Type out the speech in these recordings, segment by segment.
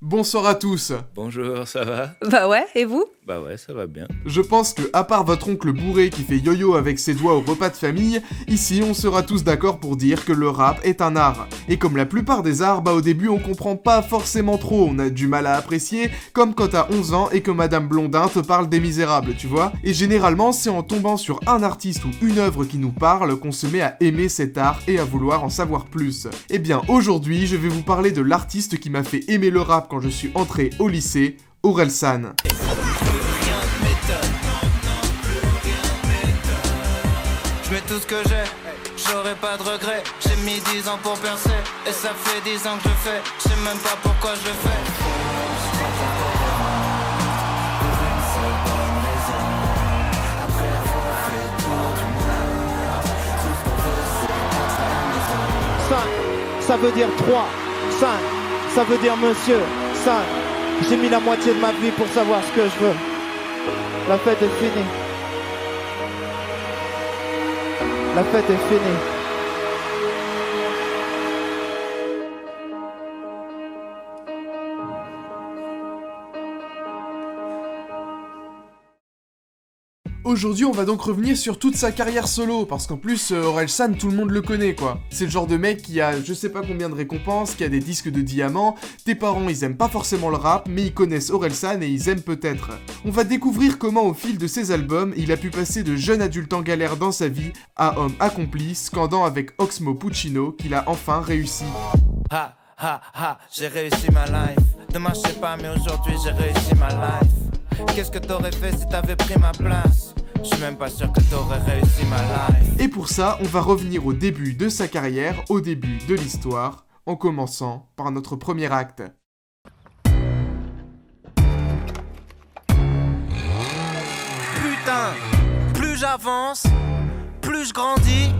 Bonsoir à tous. Bonjour, ça va? Bah ouais, et vous? Bah ouais, ça va bien. Je pense que, à part votre oncle bourré qui fait yo-yo avec ses doigts au repas de famille, ici on sera tous d'accord pour dire que le rap est un art. Et comme la plupart des arts, au début on comprend pas forcément trop, on a du mal à apprécier, comme quand t'as 11 ans et que Madame Blondin te parle des Misérables, tu vois. Et généralement c'est en tombant sur un artiste ou une œuvre qui nous parle qu'on se met à aimer cet art et à vouloir en savoir plus. Et bien aujourd'hui je vais vous parler de l'artiste qui m'a fait aimer le rap quand je suis entré au lycée, Orelsan. Je mets tout ce que j'ai, j'aurai pas de regrets. J'ai mis 10 ans pour percer, et ça fait 10 ans que je fais. Je sais même pas pourquoi je le fais. 5, ça veut dire 3, 5, ça veut dire monsieur, 5. J'ai mis la moitié de ma vie pour savoir ce que je veux. La fête est finie. La fête est finie. Aujourd'hui, on va donc revenir sur toute sa carrière solo, parce qu'en plus, Orelsan, tout le monde le connaît, quoi. C'est le genre de mec qui a je sais pas combien de récompenses, qui a des disques de diamants, tes parents, ils aiment pas forcément le rap, mais ils connaissent Orelsan et ils aiment peut-être. On va découvrir comment, au fil de ses albums, il a pu passer de jeune adulte en galère dans sa vie à homme accompli, scandant avec Oxmo Puccino qu'il a enfin réussi. Ha ha ha, j'ai réussi ma life. Demain je sais pas mais aujourd'hui j'ai réussi ma life. Qu'est-ce que t'aurais fait si t'avais pris ma place? Je suis même pas sûr que t'aurais réussi ma life. Et pour ça, on va revenir au début de sa carrière, au début de l'histoire, en commençant par notre premier acte. Putain, plus j'avance, plus je grandis,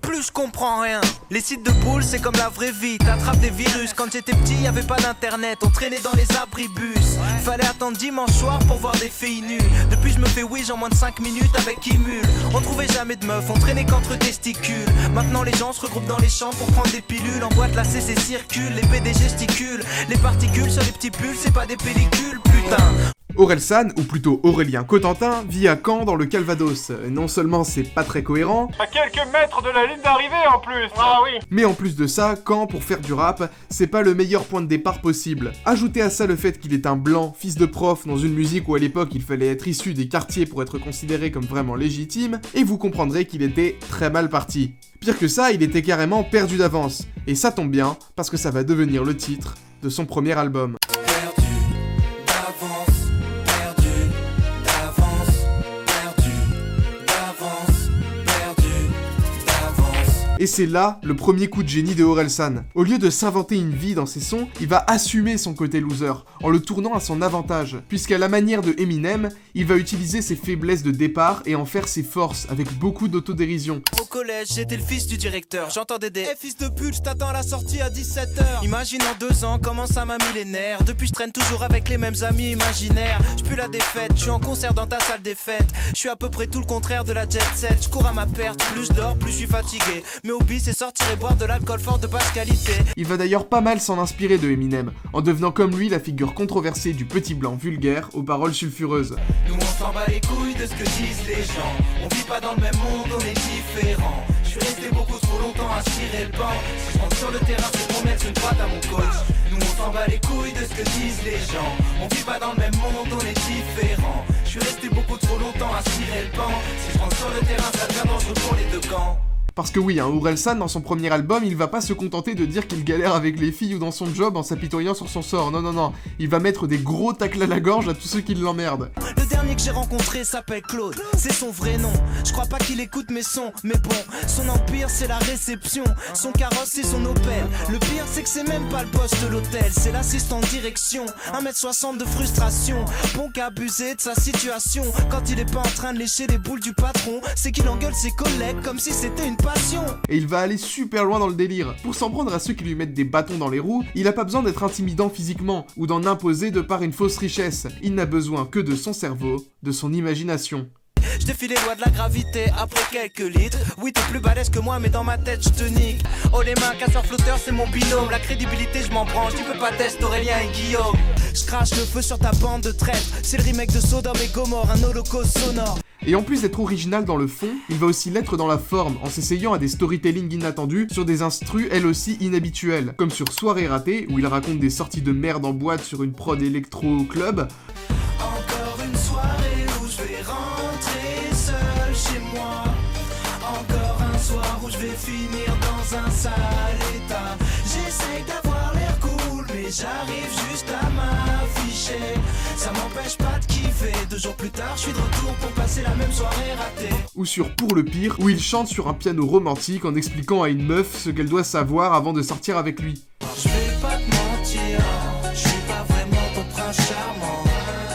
plus je comprends rien. Les sites de boules c'est comme la vraie vie, t'attrapes des virus. Quand j'étais petit y'avait pas d'internet, on traînait dans les abribus. Fallait attendre dimanche soir pour voir des filles nues. Depuis je me fais wish en moins de 5 minutes avec Imul. On trouvait jamais de meufs, on traînait qu'entre testicules. Maintenant les gens se regroupent dans les champs pour prendre des pilules. En boîte la CC circule, les PD gesticulent. Les particules sur les petits pulls c'est pas des pellicules, putain. Orelsan, ou plutôt Aurélien Cotentin, vit à Caen dans le Calvados. Non seulement c'est pas très cohérent, à quelques mètres de la ligne d'arrivée en plus. Ah oui. mais en plus de ça, Caen, pour faire du rap, c'est pas le meilleur point de départ possible. Ajoutez à ça le fait qu'il est un blanc, fils de prof, dans une musique où à l'époque il fallait être issu des quartiers pour être considéré comme vraiment légitime, et vous comprendrez qu'il était très mal parti. Pire que ça, il était carrément perdu d'avance. Et ça tombe bien, parce que ça va devenir le titre de son premier album. Et c'est là le premier coup de génie de Orelsan. Au lieu de s'inventer une vie dans ses sons, il va assumer son côté loser, en le tournant à son avantage, puisqu'à la manière de Eminem, il va utiliser ses faiblesses de départ et en faire ses forces, avec beaucoup d'autodérision. Au collège, j'étais le fils du directeur, j'entendais des hey, fils de pute, je t'attends à la sortie à 17h. Imagine en 2 ans comment ça m'a mis les nerfs. Depuis je traîne toujours avec les mêmes amis imaginaires. Je pue la défaite, je suis en concert dans ta salle des fêtes. Je suis à peu près tout le contraire de la jet set. Je cours à ma perte, plus je dors, plus je suis fatigué. Mes hobbies c'est sortir et boire de l'alcool fort de basse qualité. Il va d'ailleurs pas mal s'en inspirer de Eminem, en devenant comme lui la figure controversée du petit blanc vulgaire aux paroles sulfureuses. Nous on s'en bat les couilles de ce que disent les gens. On vit pas dans le même monde, on est différents. Je suis resté beaucoup trop longtemps à cirer le banc. Si je rentre sur le terrain c'est pour mettre une droite à mon coach. Nous on s'en bat les couilles de ce que disent les gens. On vit pas dans le même monde, on est différents. Je suis resté beaucoup trop longtemps à cirer le banc. Si je rentre sur le terrain ça devient dangereux pour les deux camps. Parce que oui, Orelsan, dans son premier album, il va pas se contenter de dire qu'il galère avec les filles ou dans son job en s'apitoyant sur son sort. Non. Il va mettre des gros tacles à la gorge à tous ceux qui l'emmerdent. Le dernier que j'ai rencontré s'appelle Claude, c'est son vrai nom. Je crois pas qu'il écoute mes sons, mais bon, son empire c'est la réception. Son carrosse c'est son Opel. Le pire c'est que c'est même pas le boss de l'hôtel, c'est l'assistant de direction. 1m60 de frustration, bon qu'abuser de sa situation. Quand il est pas en train de lécher les boules du patron, c'est qu'il engueule ses collègues comme si c'était une passion. Et il va aller super loin dans le délire. Pour s'en prendre à ceux qui lui mettent des bâtons dans les roues, il a pas besoin d'être intimidant physiquement, ou d'en imposer de par une fausse richesse. Il n'a besoin que de son cerveau, de son imagination. Je défie les lois de la gravité après quelques litres. Oui, t'es plus balèze que moi, mais dans ma tête, je te nique. Oh, les mains, casseur flotteur, c'est mon binôme. La crédibilité, je m'en branche. Tu peux pas tester Aurélien et Guillaume. Je crache le feu sur ta bande de traîtres. C'est le remake de Sodome et Gomorrhe, un holocauste sonore. Et en plus d'être original dans le fond, il va aussi l'être dans la forme, en s'essayant à des storytelling inattendus sur des instrus elles aussi inhabituelles, comme sur Soirée ratée, où il raconte des sorties de merde en boîte sur une prod électro au club. Encore une soirée où je vais rentrer seul chez moi. Encore un soir où je vais finir dans un sale état. J'essaye d'avoir l'air cool, mais j'arrive juste à m'afficher. Ça m'empêche pas de kiffer. 2 jours plus tard, je suis de retour pour passer la même soirée ratée. Ou sur Pour le pire, où il chante sur un piano romantique en expliquant à une meuf ce qu'elle doit savoir avant de sortir avec lui. Je vais pas te mentir, je suis pas vraiment ton prince charmant.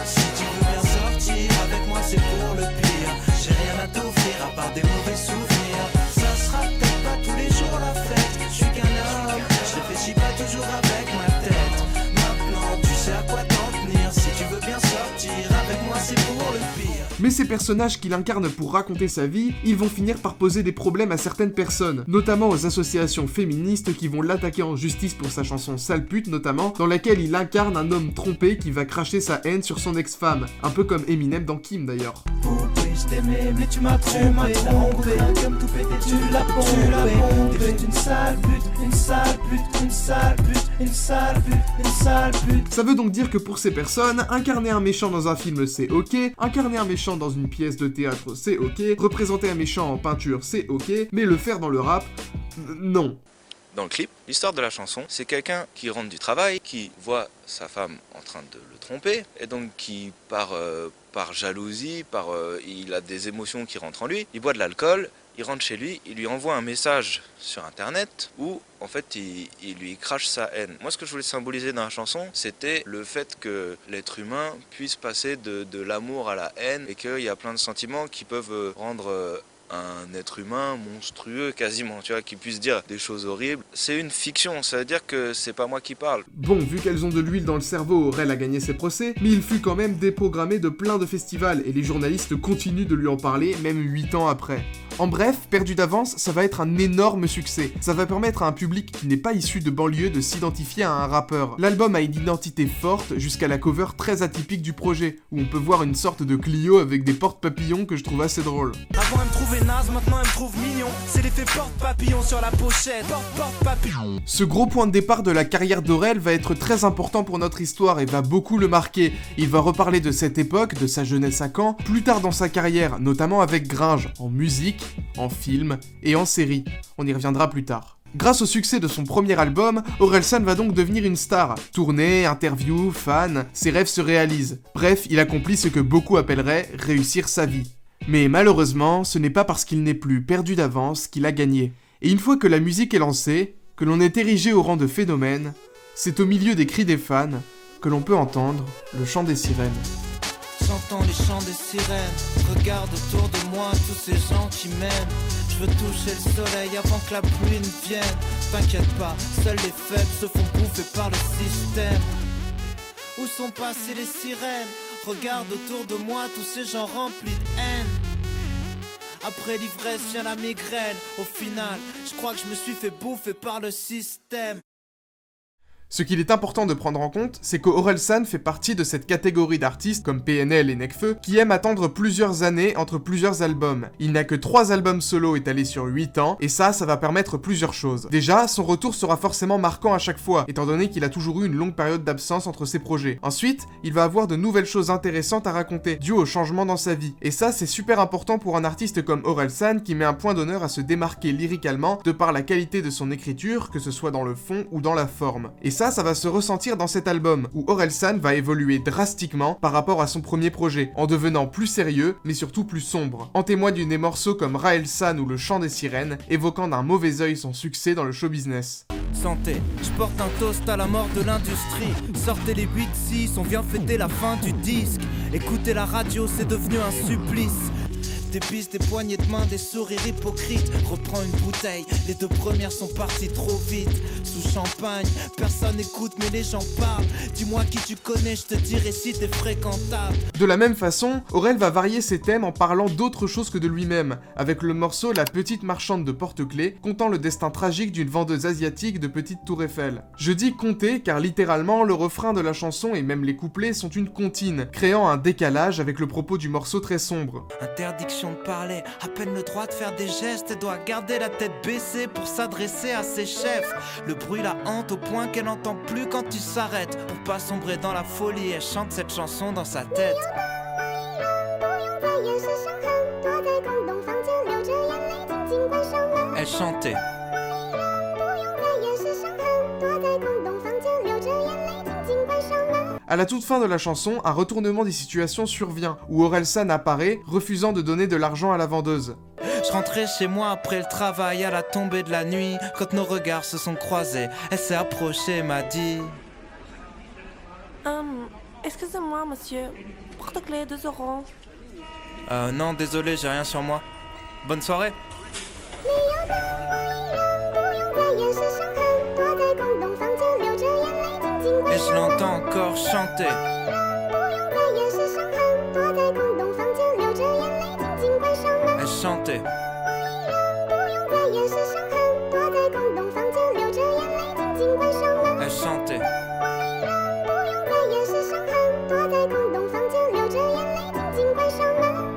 Si tu veux bien sortir avec moi, c'est pour le pire. J'ai rien à t'offrir à part des mauvais souvenirs. Ça sera peut-être pas tous les jours la fête. Je suis qu'un homme, je réfléchis pas toujours avec ma tête. Maintenant, tu sais à quoi t'en tenir. Si tu veux bien sortir avec moi, c'est pour le pire. Mais ces personnages qu'il incarne pour raconter sa vie, ils vont finir par poser des problèmes à certaines personnes, notamment aux associations féministes qui vont l'attaquer en justice pour sa chanson Sale pute notamment, dans laquelle il incarne un homme trompé qui va cracher sa haine sur son ex-femme, un peu comme Eminem dans Kim d'ailleurs. Poupée, je t'aimais, mais tu m'as trompé. Comme tout pété, tu l'as pompé. T'es juste une sale pute, une sale pute, une sale pute, une sale pute, une sale pute. Ça veut donc dire que pour ces personnes, incarner un méchant dans un film c'est ok, incarner un méchant dans une pièce de théâtre c'est ok, représenter un méchant en peinture c'est ok, mais le faire dans le rap, non. Dans le clip, l'histoire de la chanson, c'est quelqu'un qui rentre du travail, qui voit sa femme en train de le tromper, et donc qui, par jalousie, il a des émotions qui rentrent en lui, il boit de l'alcool, il rentre chez lui, il lui envoie un message sur internet où en fait il lui crache sa haine. Moi ce que je voulais symboliser dans la chanson, c'était le fait que l'être humain puisse passer de l'amour à la haine et qu'il y a plein de sentiments qui peuvent rendre un être humain monstrueux quasiment, tu vois, qui puisse dire des choses horribles. C'est une fiction, ça veut dire que c'est pas moi qui parle. Bon, vu qu'elles ont de l'huile dans le cerveau, Aurel a gagné ses procès, mais il fut quand même déprogrammé de plein de festivals, et les journalistes continuent de lui en parler, même 8 ans après. En bref, Perdu d'avance, ça va être un énorme succès. Ça va permettre à un public qui n'est pas issu de banlieue de s'identifier à un rappeur. L'album a une identité forte, jusqu'à la cover très atypique du projet, où on peut voir une sorte de Clio avec des porte-papillons que je trouve assez drôle. Avant elle me trouvait naze, maintenant elle me trouve mignon. C'est l'effet porte-papillon sur la pochette. Porte-papillon. Ce gros point de départ de la carrière d'Aurel va être très important pour notre histoire et va beaucoup le marquer. Il va reparler de cette époque, de sa jeunesse à Caen, plus tard dans sa carrière, notamment avec Gringe, en musique, en film et en série. On y reviendra plus tard. Grâce au succès de son premier album, Orelsan va donc devenir une star. Tournée, interviews, fans, ses rêves se réalisent. Bref, il accomplit ce que beaucoup appelleraient réussir sa vie. Mais malheureusement, ce n'est pas parce qu'il n'est plus perdu d'avance qu'il a gagné. Et une fois que la musique est lancée, que l'on est érigé au rang de phénomène, c'est au milieu des cris des fans que l'on peut entendre le chant des sirènes. J'entends les chants des sirènes, regarde autour de moi tous ces gens qui m'aiment. Je veux toucher le soleil avant que la pluie ne vienne. T'inquiète pas, seuls les faibles se font bouffer par le système. Où sont passées les sirènes? Regarde autour de moi tous ces gens remplis de haine. Après l'ivresse vient la migraine. Au final, je crois que je me suis fait bouffer par le système. Ce qu'il est important de prendre en compte, c'est qu'Orelsan fait partie de cette catégorie d'artistes, comme PNL et Nekfeu, qui aiment attendre plusieurs années entre plusieurs albums. Il n'a que 3 albums solo étalés sur 8 ans, et ça va permettre plusieurs choses. Déjà, son retour sera forcément marquant à chaque fois, étant donné qu'il a toujours eu une longue période d'absence entre ses projets. Ensuite, il va avoir de nouvelles choses intéressantes à raconter, dues aux changements dans sa vie. Et ça, c'est super important pour un artiste comme Orelsan, qui met un point d'honneur à se démarquer lyricalement, de par la qualité de son écriture, que ce soit dans le fond ou dans la forme. Et ça va se ressentir dans cet album, où Orelsan va évoluer drastiquement par rapport à son premier projet, en devenant plus sérieux, mais surtout plus sombre. En témoignent des morceaux comme Raelsan ou Le Chant des Sirènes, évoquant d'un mauvais œil son succès dans le show business. Santé, je porte un toast à la mort de l'industrie. Sortez les 8-6, on vient fêter la fin du disque. Écoutez la radio, c'est devenu un supplice. Des bises, des poignées de main, des sourires hypocrites. Reprends une bouteille, les 2 premières sont parties trop vite. Sous champagne, personne n'écoute mais les gens parlent. Dis-moi qui tu connais, je te dirai si t'es fréquentable. De la même façon, Aurel va varier ses thèmes en parlant d'autre chose que de lui-même, avec le morceau La petite marchande de porte-clés, contant le destin tragique d'une vendeuse asiatique de petites tours Eiffel. Je dis compter car littéralement, le refrain de la chanson et même les couplets sont une comptine, créant un décalage avec le propos du morceau très sombre. Interdiction de parler, à peine le droit de faire des gestes. Elle doit garder la tête baissée pour s'adresser à ses chefs. Le bruit la hante au point qu'elle n'entend plus quand tu s'arrêtes. Pour pas sombrer dans la folie, elle chante cette chanson dans sa tête. Elle chantait. À la toute fin de la chanson, un retournement des situations survient, où Orelsan apparaît, refusant de donner de l'argent à la vendeuse. Je rentrais chez moi après le travail à la tombée de la nuit. Quand nos regards se sont croisés, elle s'est approchée et m'a dit excusez-moi monsieur, porte-clés 2 euros. Non désolé, j'ai rien sur moi. Bonne soirée. Et je l'entends encore chanter. Elle chantait. Elle chantait.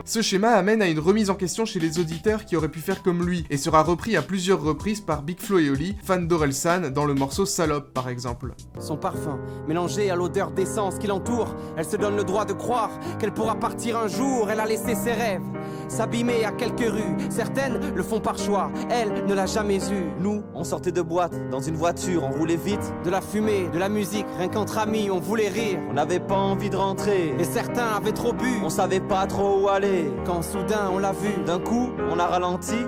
Ce schéma amène à une remise en question chez les auditeurs qui auraient pu faire comme lui, et sera repris à plusieurs reprises par Big Flo et Oli, fans d'Orelsan, dans le morceau Salope par exemple. Son parfum, mélangé à l'odeur d'essence qui l'entoure, elle se donne le droit de croire qu'elle pourra partir un jour, elle a laissé ses rêves s'abîmer à quelques rues, certaines le font par choix, elle ne l'a jamais eu. Nous, on sortait de boîte, dans une voiture, on roulait vite. De la fumée, de la musique, rien qu'entre amis, on voulait rire. On n'avait pas envie de rentrer, et certains avaient trop bu. On savait pas trop où aller, quand soudain on l'a vu. D'un coup, on a ralenti,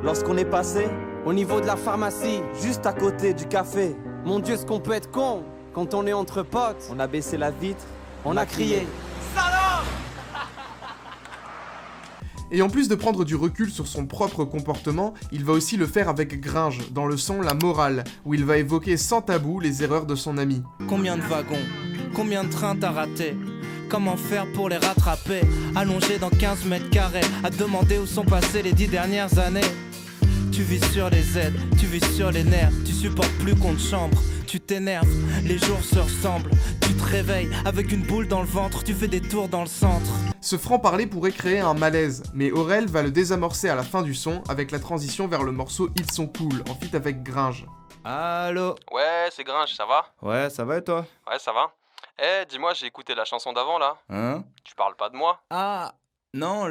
lorsqu'on est passé au niveau de la pharmacie, juste à côté du café. Mon Dieu, ce qu'on peut être con quand on est entre potes. On a baissé la vitre, on a crié Salope! Et en plus de prendre du recul sur son propre comportement, il va aussi le faire avec Gringe, dans le son La Morale, où il va évoquer sans tabou les erreurs de son ami. Combien de wagons? Combien de trains t'as raté? Comment faire pour les rattraper? Allongé dans 15 mètres carrés, à demander où sont passées les 10 dernières années. Tu vis sur les aides, tu vis sur les nerfs, tu supportes plus qu'on te chambre, tu t'énerves, les jours se ressemblent, tu te réveilles avec une boule dans le ventre, tu fais des tours dans le centre. Ce franc-parler pourrait créer un malaise, mais Aurel va le désamorcer à la fin du son avec la transition vers le morceau Ils sont cool, en feat avec Gringe. Allô? Ouais, c'est Gringe, ça va? Ouais, ça va et toi? Ouais, ça va. Eh, dis-moi, j'ai écouté la chanson d'avant, là. Hein? Tu parles pas de moi? Ah, non,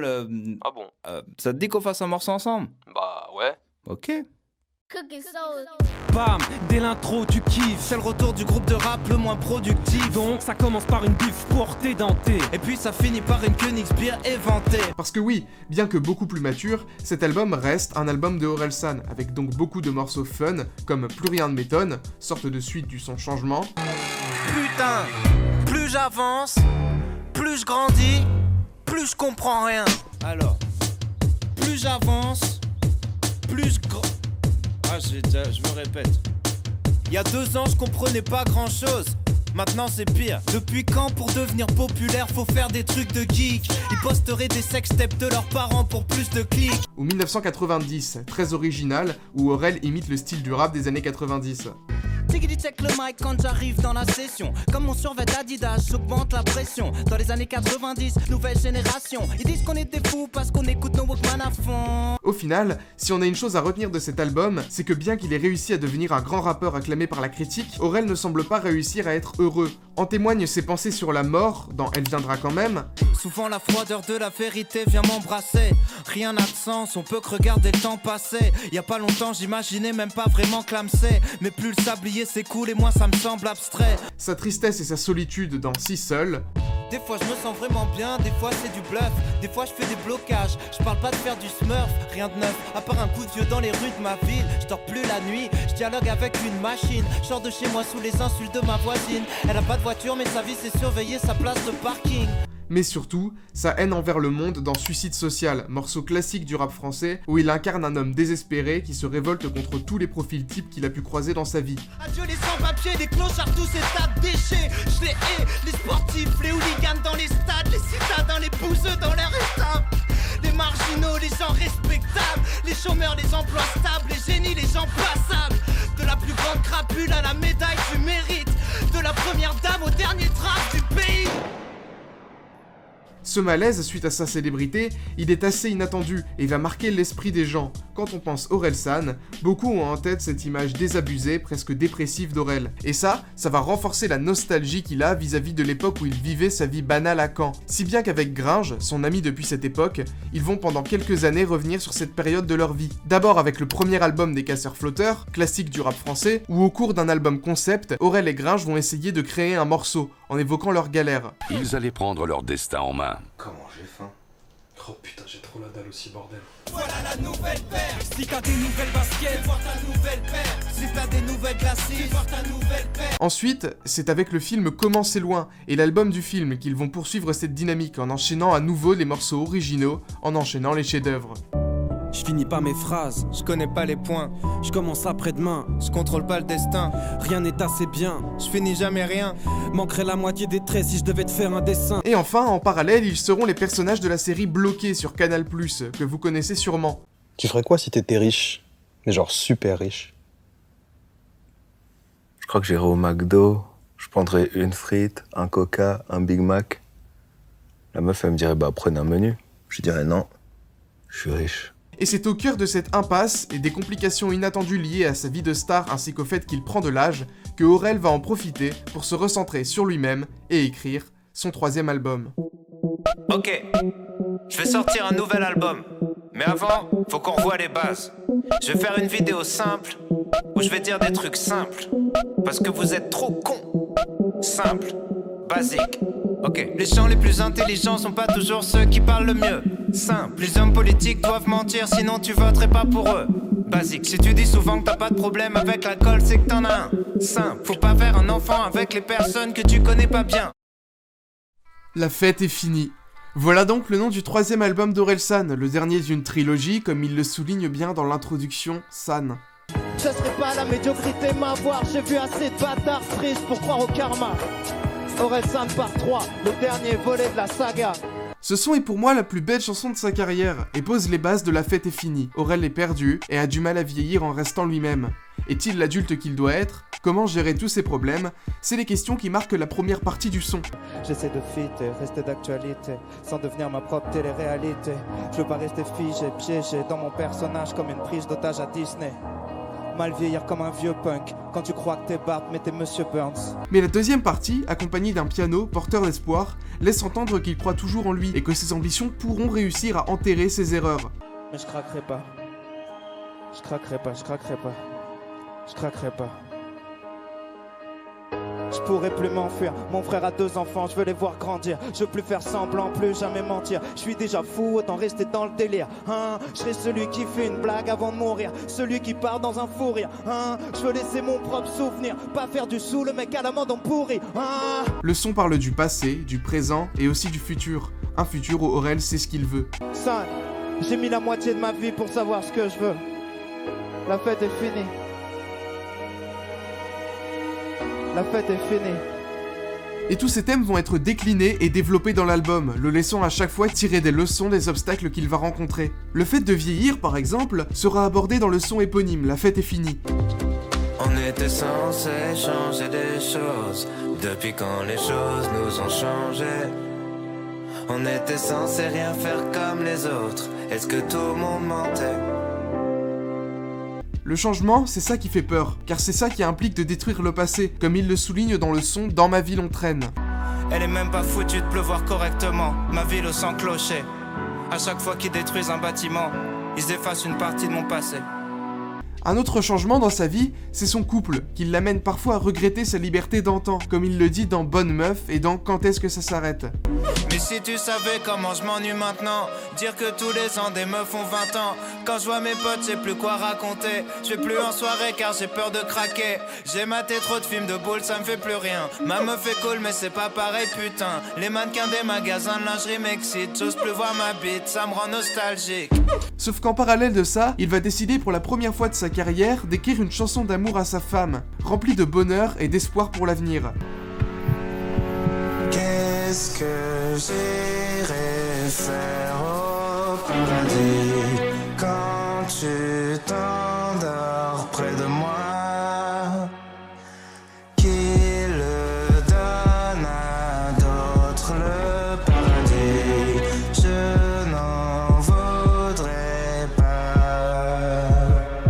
Ah bon? Ça te dit qu'on fasse un morceau ensemble? Bah, ouais. Ok. Bam, dès l'intro tu kiffes. C'est le retour du groupe de rap le moins productif. Donc ça commence par une bif portée dentée. Et puis ça finit par une Königsbier éventée. Parce que oui, bien que beaucoup plus mature, cet album reste un album de Orelsan, avec donc beaucoup de morceaux fun, comme Plus rien ne m'étonne, sorte de suite du son Changement. Putain, plus j'avance, plus je grandis, plus je comprends rien. Alors, plus j'avance, plus je je me répète. Il y a 2 ans, je comprenais pas grand chose. Maintenant c'est pire. Depuis quand pour devenir populaire faut faire des trucs de geek? Ils posteraient des sextapes de leurs parents pour plus de clics. Ou 1990, très original, où Aurel imite le style du rap des années 90. Tiggity check le mic quand j'arrive dans la session. Comme mon survêt Adidas, j'augmente la pression. Dans les années 90, nouvelle génération. Ils disent qu'on est des fous parce qu'on écoute nos Walkman à fond. Au final, si on a une chose à retenir de cet album, c'est que bien qu'il ait réussi à devenir un grand rappeur acclamé par la critique, Aurel ne semble pas réussir à être heureux. En témoignent ses pensées sur la mort, dans Elle viendra quand même. Souvent la froideur de la vérité vient m'embrasser. Rien n'a de sens, on peut que regarder le temps passer. Y a pas longtemps j'imaginais même pas vraiment clamser. Mais plus le sablier s'écoule et moins ça me semble abstrait. Sa tristesse et sa solitude dans Si Seul. Des fois je me sens vraiment bien, des fois c'est du bluff. Des fois je fais des blocages, je parle pas de faire du smurf. Rien de neuf, à part un coup de vieux dans les rues de ma ville. Je dors plus la nuit, je dialogue avec une machine. Je sors de chez moi sous les insultes de ma voisine. Elle a pas de voiture mais sa vie c'est surveiller sa place de parking. mais surtout, sa haine envers le monde dans Suicide Social, morceau classique du rap français, où il incarne un homme désespéré qui se révolte contre tous les profils types qu'il a pu croiser dans sa vie. Adieu les sans-papiers, des clochards, tous ces tas de déchets. Je les hais, les sportifs, les hooligans dans les stades, les citadins, les bouseux dans leur état. Les marginaux, les gens respectables, les chômeurs, les emplois stables, les génies, les gens passables. De la plus grande crapule à la médaille du mérite, de la première dame au dernier drape du pays. Ce malaise, suite à sa célébrité, il est assez inattendu et va marquer l'esprit des gens. Quand on pense Orelsan, beaucoup ont en tête cette image désabusée, presque dépressive d'Aurel. Et ça va renforcer la nostalgie qu'il a vis-à-vis de l'époque où il vivait sa vie banale à Caen. Si bien qu'avec Gringe, son ami depuis cette époque, ils vont pendant quelques années revenir sur cette période de leur vie. D'abord avec le premier album des Casseurs Flotteurs, classique du rap français, où au cours d'un album concept, Aurel et Gringe vont essayer de créer un morceau, en évoquant leurs galères. Ils allaient prendre leur destin en main. Comment j'ai faim. Oh putain, j'ai trop la dalle aussi, bordel. Voilà la nouvelle paire. Si t'as des nouvelles baskets, voir ta nouvelle paire. Si t'as des nouvelles glacis, voir ta nouvelle paire. Ensuite, c'est avec le film Comment c'est loin et l'album du film qu'ils vont poursuivre cette dynamique en enchaînant à nouveau les morceaux originaux, en enchaînant les chefs-d'œuvre. Je finis pas mes phrases, je connais pas les points, je commence après-demain, je contrôle pas le destin, rien n'est assez bien, je finis jamais rien, manquerait la moitié des traits si je devais te faire un dessin. Et enfin, en parallèle, ils seront les personnages de la série Bloqué sur Canal+, que vous connaissez sûrement. Tu ferais quoi si t'étais riche, mais genre super riche? Je crois que j'irais au McDo, je prendrais une frite, un coca, un Big Mac. La meuf, elle me dirait, bah prenez un menu. Je dirais non, je suis riche. Et c'est au cœur de cette impasse et des complications inattendues liées à sa vie de star ainsi qu'au fait qu'il prend de l'âge que Aurel va en profiter pour se recentrer sur lui-même et écrire son 3e album. Ok, je vais sortir un nouvel album, mais avant, faut qu'on revoie les bases. Je vais faire une vidéo simple, où je vais dire des trucs simples, parce que vous êtes trop cons. Simple, basique. Ok, les gens les plus intelligents sont pas toujours ceux qui parlent le mieux. Simple, les hommes politiques doivent mentir, sinon tu voterais pas pour eux. Basique, si tu dis souvent que t'as pas de problème avec l'alcool, c'est que t'en as un. Simple, faut pas faire un enfant avec les personnes que tu connais pas bien. La fête est finie. Voilà donc le nom du 3e album d'Orelsan, le dernier d'une trilogie, comme il le souligne bien dans l'introduction, San. Je serai pas la médiocrité m'avoir, j'ai vu assez de bâtards tristes pour croire au karma. Orelsan part 3, le dernier volet de la saga. Ce son est pour moi la plus belle chanson de sa carrière, et pose les bases de La fête est finie. Aurel est perdu, et a du mal à vieillir en restant lui-même. Est-il l'adulte qu'il doit être? Comment gérer tous ces problèmes? C'est les questions qui marquent la première partie du son. J'essaie de fitter, rester d'actualité, sans devenir ma propre télé-réalité. Je veux pas rester figé, piégé dans mon personnage comme une prise d'otage à Disney. Mal vieillir comme un vieux punk, quand tu crois que t'es Bart mais t'es Monsieur Burns. Mais la deuxième partie, accompagnée d'un piano porteur d'espoir, laisse entendre qu'il croit toujours en lui et que ses ambitions pourront réussir à enterrer ses erreurs. Mais je craquerai pas. Je craquerai pas, je craquerai pas. Je craquerai pas. Je pourrais plus m'enfuir, mon frère a 2 enfants, je veux les voir grandir. Je veux plus faire semblant, plus jamais mentir. Je suis déjà fou, autant rester dans le délire. Hein, je serai celui qui fait une blague avant de mourir, celui qui part dans un fou rire. Hein, je veux laisser mon propre souvenir, pas faire du sou, le mec à la mode en pourri. Hein. Le son parle du passé, du présent et aussi du futur. Un futur où Aurel sait ce qu'il veut. Ça, j'ai mis la moitié de ma vie pour savoir ce que je veux. La fête est finie. La fête est finie. Et tous ces thèmes vont être déclinés et développés dans l'album, le laissant à chaque fois tirer des leçons des obstacles qu'il va rencontrer. Le fait de vieillir, par exemple, sera abordé dans le son éponyme, La fête est finie. On était censé changer des choses, depuis quand les choses nous ont changé. On était censé rien faire comme les autres, est-ce que tout le monde mentait? Le changement, c'est ça qui fait peur, car c'est ça qui implique de détruire le passé, comme il le souligne dans le son Dans ma ville on traîne. Elle est même pas foutue de pleuvoir correctement, ma ville au sang clocher. À chaque fois qu'ils détruisent un bâtiment, ils effacent une partie de mon passé. Un autre changement dans sa vie, c'est son couple, qui l'amène parfois à regretter sa liberté d'antan, comme il le dit dans Bonne Meuf et dans Quand est-ce que ça s'arrête. Mais si tu savais comment je m'ennuie maintenant, dire que tous les ans des meufs ont 20 ans. Quand je vois mes potes, j'ai plus quoi raconter. Je vais plus en soirée car j'ai peur de craquer. J'ai maté trop de films de boules, ça me fait plus rien. Ma meuf est cool mais c'est pas pareil putain. Les mannequins des magasins de lingerie m'excitent. J'ose plus voir ma bite, ça me rend nostalgique. Sauf qu'en parallèle de ça, il va décider pour la première fois de sa carrière d'écrire une chanson d'amour à sa femme, remplie de bonheur et d'espoir pour l'avenir. Qu'est-ce que j'irai faire au paradis quand tu t'endors près de moi? Qui le donne à d'autres le paradis? Je n'en voudrais pas.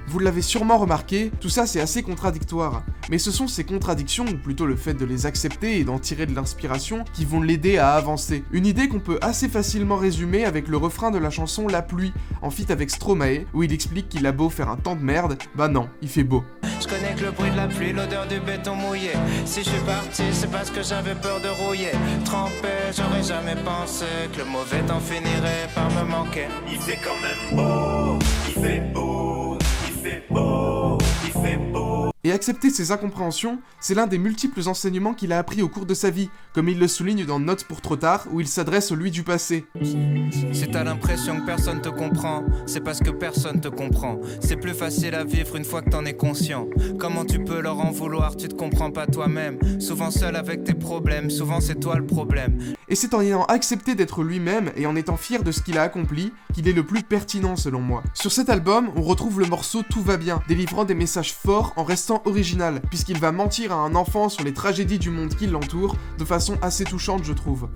Vous l'avez sûrement remarqué, tout ça c'est assez contradictoire. Mais ce sont ces contradictions, ou plutôt le fait de les accepter et d'en tirer de l'inspiration, qui vont l'aider à avancer. Une idée qu'on peut assez facilement résumer avec le refrain de la chanson La Pluie, en feat avec Stromae, où il explique qu'il a beau faire un temps de merde, bah non, il fait beau. Je connais que le bruit de la pluie, l'odeur du béton mouillé. Si je suis parti, c'est parce que j'avais peur de rouiller. Trempé, j'aurais jamais pensé que le mauvais temps finirait par me manquer. Il fait quand même beau, il fait beau, il fait beau, il fait beau. Et accepter ses incompréhensions, c'est l'un des multiples enseignements qu'il a appris au cours de sa vie, comme il le souligne dans Notes pour trop tard, où il s'adresse au lui du passé. Si t'as l'impression que personne te comprend, c'est parce que personne te comprend. C'est plus facile à vivre une fois que t'en es conscient. Comment tu peux leur en vouloir, tu te comprends pas toi-même. Souvent seul avec tes problèmes, souvent c'est toi le problème. Et c'est en ayant accepté d'être lui-même et en étant fier de ce qu'il a accompli, qu'il est le plus pertinent selon moi. Sur cet album, on retrouve le morceau Tout va bien, délivrant des messages forts en restant original, puisqu'il va mentir à un enfant sur les tragédies du monde qui l'entoure, de façon assez touchante je trouve.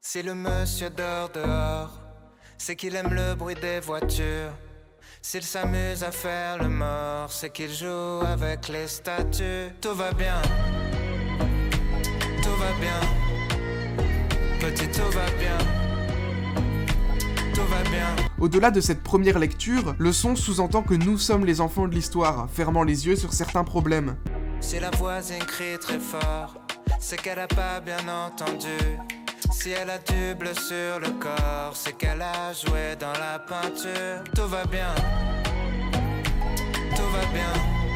Si le monsieur dort dehors, c'est qu'il aime le bruit des voitures. S'il s'amuse à faire le mort, c'est qu'il joue avec les statues. Tout va bien, tout va bien, petit tout va bien, tout va bien. Au-delà de cette première lecture, le son sous-entend que nous sommes les enfants de l'histoire, fermant les yeux sur certains problèmes. Si la voisine crie très fort, c'est qu'elle a pas bien entendu. Si elle a du bleu sur le corps, c'est qu'elle a joué dans la peinture. Tout va bien, tout va bien.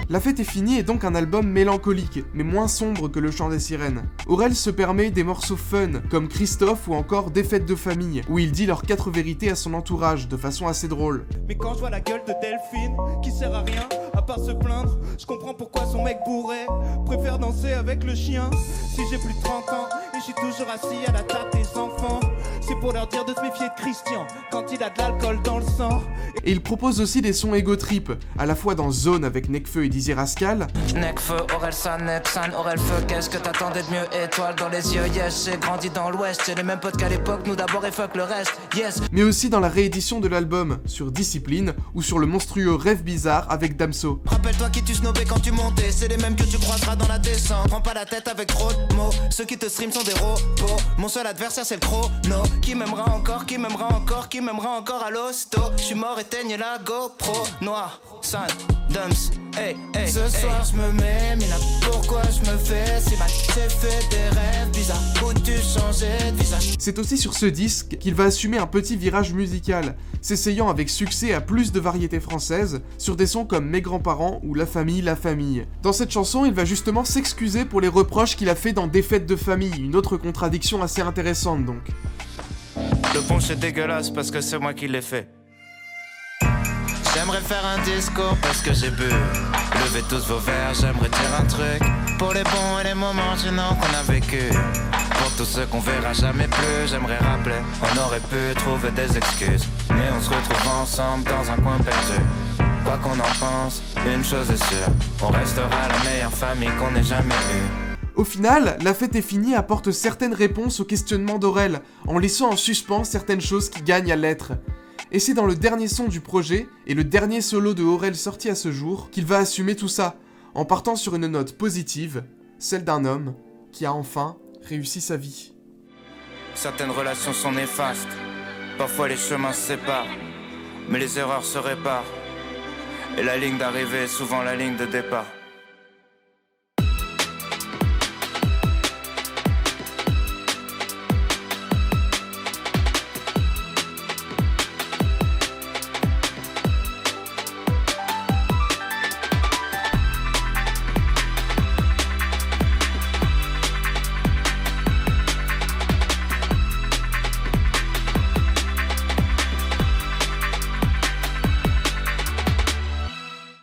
La fête est finie est donc un album mélancolique, mais moins sombre que Le Chant des Sirènes. Aurel se permet des morceaux fun, comme Christophe ou encore Des fêtes de famille, où il dit leurs 4 vérités à son entourage, de façon assez drôle. Mais quand je vois la gueule de Delphine, qui sert à rien, à part se plaindre, je comprends pourquoi son mec bourré préfère danser avec le chien. Si j'ai plus de 30 ans, et je suis toujours assis à la table des enfants, c'est pour leur dire de se méfier de Christian, quand il a de l'alcool dans le sang. Et il propose aussi des sons ego trip, à la fois dans Zone avec Nekfeu et Dizzy Rascal. Nekfeu, Orelsan, Nepsan, Orelfeu, qu'est-ce que t'attendais de mieux? Étoile dans les yeux, yes, j'ai grandi dans l'ouest, j'ai les mêmes potes qu'à l'époque, nous d'abord et fuck le reste, yes. Mais aussi dans la réédition de l'album, sur Discipline, ou sur le monstrueux Rêve bizarre avec Damso. Rappelle-toi qui tu snobais quand tu montais, c'est les mêmes que tu croiseras dans la descente. Prends pas la tête avec trop de mots, ceux qui te stream sont des robots. Mon seul adversaire c'est le chrono, qui m'aimera encore, qui m'aimera encore, qui m'aimera encore à l'hosto. J'suis mort, éteigne la GoPro, noir, san, dumps, hey, hey. Ce soir j'me mets, mina, pourquoi j'me fais si mal? J'ai fait des rêves bizarres, où tu changeais de visage. C'est aussi sur ce disque qu'il va assumer un petit virage musical, s'essayant avec succès à plus de variétés françaises, sur des sons comme Mes grands-parents ou La famille, la famille. Dans cette chanson, il va justement s'excuser pour les reproches qu'il a fait dans Des fêtes de famille, une autre contradiction assez intéressante donc. Le punch est dégueulasse parce que c'est moi qui l'ai fait. J'aimerais faire un discours parce que j'ai bu. Levez tous vos verres, j'aimerais dire un truc. Pour les bons et les moments gênants qu'on a vécu. Pour tous ceux qu'on verra jamais plus, j'aimerais rappeler. On aurait pu trouver des excuses, mais on se retrouve ensemble dans un coin perdu. Quoi qu'on en pense, une chose est sûre, on restera la meilleure famille qu'on ait jamais eue. Au final, La fête est finie apporte certaines réponses aux questionnements d'Aurel, en laissant en suspens certaines choses qui gagnent à l'être. Et c'est dans le dernier son du projet, et le dernier solo de Aurel sorti à ce jour, qu'il va assumer tout ça, en partant sur une note positive, celle d'un homme qui a enfin réussi sa vie. Certaines relations sont néfastes, parfois les chemins se séparent, mais les erreurs se réparent. Et la ligne d'arrivée est souvent la ligne de départ.